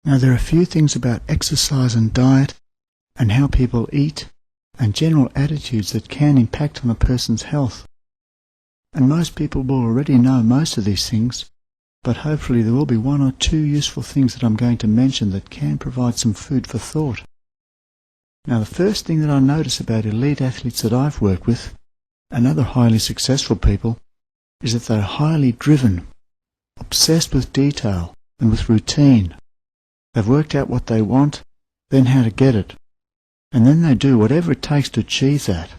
Now there are a few things about exercise and diet and how people eat and general attitudes that can impact on a person's health. And most people will already know most of these things, but hopefully there will be one or two useful things that I'm going to mention that can provide some food for thought. Now the first thing that I notice about elite athletes that I've worked with, and other highly successful people, is that they're highly driven, obsessed with detail and with routine. They've worked out what they want, then how to get it, and then they do whatever it takes to achieve that.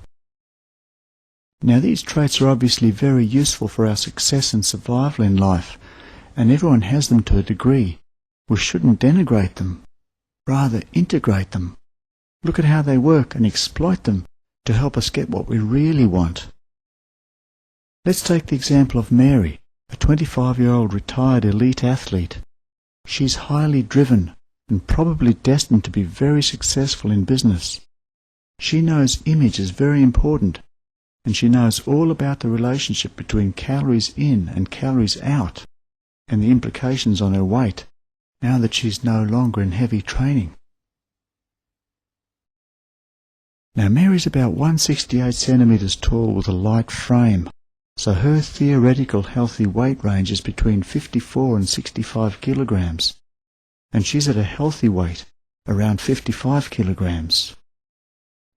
Now these traits are obviously very useful for our success and survival in life, and everyone has them to a degree. We shouldn't denigrate them, rather integrate them. Look at how they work and exploit them to help us get what we really want. Let's take the example of Mary, a 25-year-old retired elite athlete. She's highly driven and probably destined to be very successful in business. She knows image is very important, and she knows all about the relationship between calories in and calories out, and the implications on her weight, now that she's no longer in heavy training. Now Mary's about 168 centimetres tall with a light frame, so her theoretical healthy weight range is between 54 and 65 kilograms, and she's at a healthy weight, around 55 kilograms.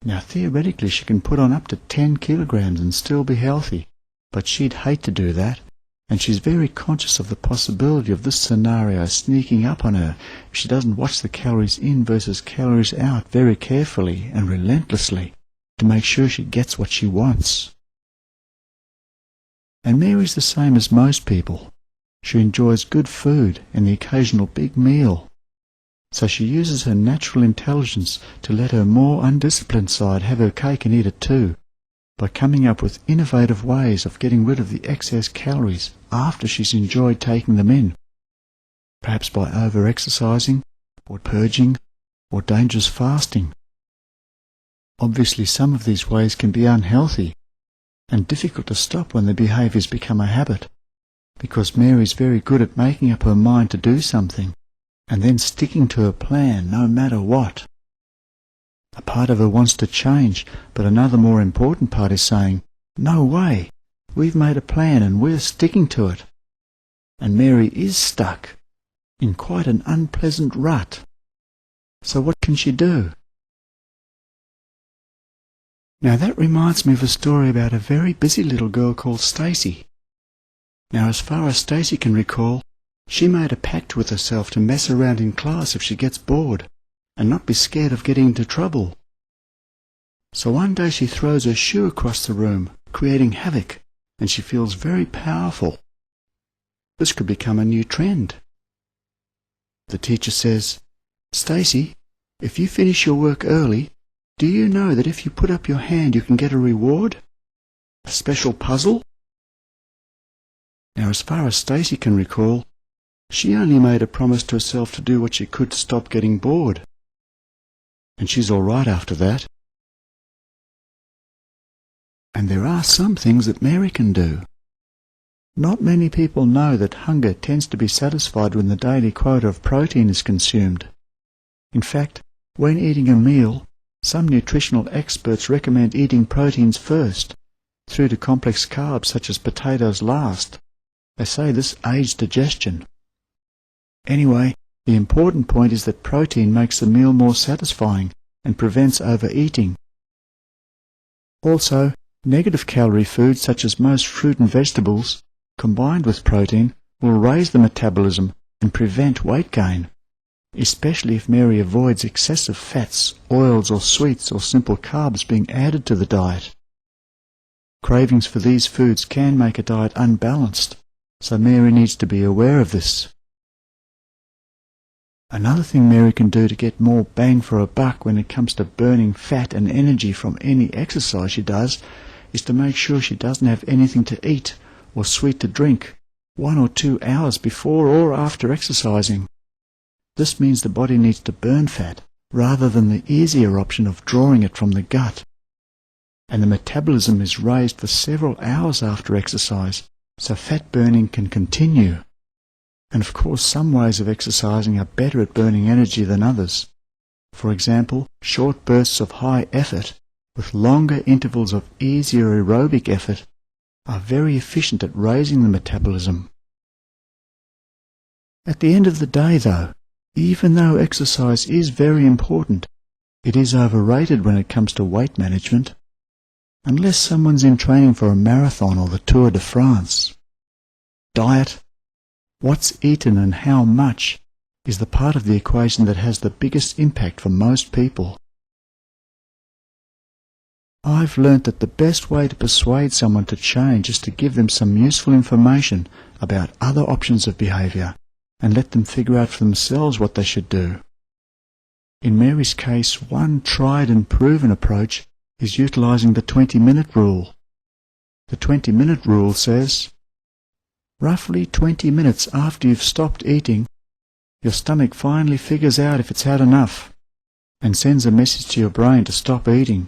Now theoretically she can put on up to 10 kilograms and still be healthy, but she'd hate to do that, and she's very conscious of the possibility of this scenario sneaking up on her if she doesn't watch the calories in versus calories out very carefully and relentlessly to make sure she gets what she wants. And Mary's the same as most people. She enjoys good food and the occasional big meal, so she uses her natural intelligence to let her more undisciplined side have her cake and eat it too, by coming up with innovative ways of getting rid of the excess calories after she's enjoyed taking them in, perhaps by over-exercising, or purging, or dangerous fasting. Obviously some of these ways can be unhealthy, and difficult to stop when the behaviours become a habit, because Mary's very good at making up her mind to do something, and then sticking to her plan no matter what. A part of her wants to change, but another more important part is saying, "No way, we've made a plan and we're sticking to it." And Mary is stuck in quite an unpleasant rut. So what can she do? Now that reminds me of a story about a very busy little girl called Stacy. Now as far as Stacy can recall, she made a pact with herself to mess around in class if she gets bored, and not be scared of getting into trouble. So one day she throws her shoe across the room, creating havoc, and she feels very powerful. This could become a new trend. The teacher says, "Stacy, if you finish your work early, do you know that if you put up your hand you can get a reward? A special puzzle?" Now as far as Stacy can recall, she only made a promise to herself to do what she could to stop getting bored. And she's all right after that. And there are some things that Mary can do. Not many people know that hunger tends to be satisfied when the daily quota of protein is consumed. In fact, when eating a meal, some nutritional experts recommend eating proteins first, through to complex carbs such as potatoes last. They say this aids digestion. Anyway, the important point is that protein makes the meal more satisfying and prevents overeating. Also, negative calorie foods such as most fruit and vegetables, combined with protein, will raise the metabolism and prevent weight gain, especially if Mary avoids excessive fats, oils or sweets or simple carbs being added to the diet. Cravings for these foods can make a diet unbalanced, so Mary needs to be aware of this. Another thing Mary can do to get more bang for her buck when it comes to burning fat and energy from any exercise she does is to make sure she doesn't have anything to eat or sweet to drink 1 or 2 hours before or after exercising. This means the body needs to burn fat rather than the easier option of drawing it from the gut. And the metabolism is raised for several hours after exercise, so fat burning can continue. And of course some ways of exercising are better at burning energy than others. For example, short bursts of high effort with longer intervals of easier aerobic effort are very efficient at raising the metabolism. At the end of the day though, even though exercise is very important, it is overrated when it comes to weight management, unless someone's in training for a marathon or the Tour de France. Diet, what's eaten and how much, is the part of the equation that has the biggest impact for most people. I've learnt that the best way to persuade someone to change is to give them some useful information about other options of behaviour and let them figure out for themselves what they should do. In Mary's case, one tried and proven approach is utilising the 20-minute rule. The 20-minute rule says, roughly 20 minutes after you've stopped eating, your stomach finally figures out if it's had enough and sends a message to your brain to stop eating.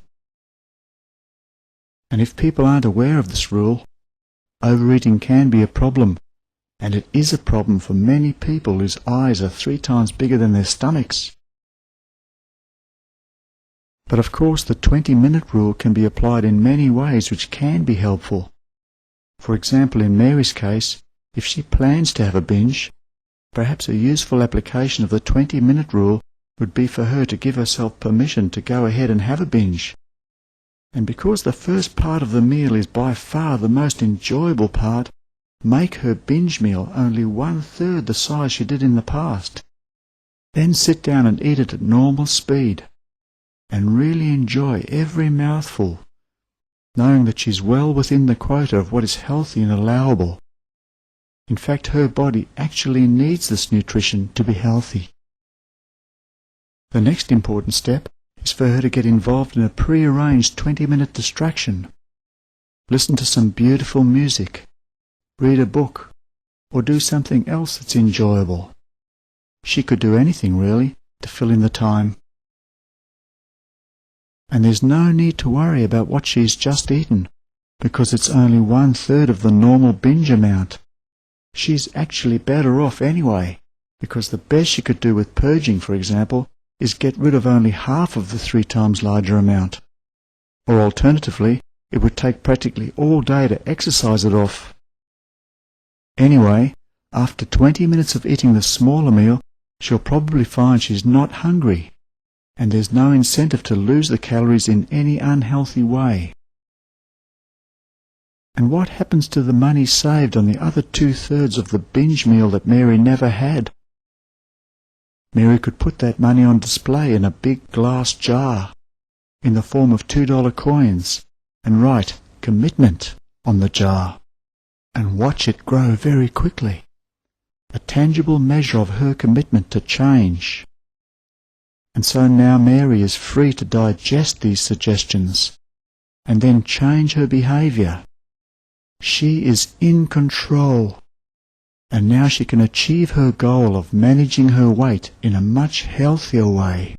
And if people aren't aware of this rule, overeating can be a problem, and it is a problem for many people whose eyes are 3 times bigger than their stomachs. But of course the 20-minute rule can be applied in many ways which can be helpful. For example, in Mary's case, if she plans to have a binge, perhaps a useful application of the 20-minute rule would be for her to give herself permission to go ahead and have a binge. And because the first part of the meal is by far the most enjoyable part, make her binge meal only 1/3 the size she did in the past. Then sit down and eat it at normal speed, and really enjoy every mouthful, knowing that she's well within the quota of what is healthy and allowable. In fact, her body actually needs this nutrition to be healthy. The next important step is for her to get involved in a pre-arranged 20-minute distraction. Listen to some beautiful music, read a book, or do something else that's enjoyable. She could do anything, really, to fill in the time. And there's no need to worry about what she's just eaten, because it's only 1/3 of the normal binge amount. She's actually better off anyway, because the best she could do with purging, for example, is get rid of only half of the 3 times larger amount. Or alternatively, it would take practically all day to exercise it off. Anyway, after 20 minutes of eating the smaller meal, she'll probably find she's not hungry, and there's no incentive to lose the calories in any unhealthy way. And what happens to the money saved on the other 2/3 of the binge meal that Mary never had? Mary could put that money on display in a big glass jar, in the form of $2 coins, and write "commitment" on the jar, and watch it grow very quickly, a tangible measure of her commitment to change. And so now Mary is free to digest these suggestions, and then change her behaviour. She is in control, and now she can achieve her goal of managing her weight in a much healthier way.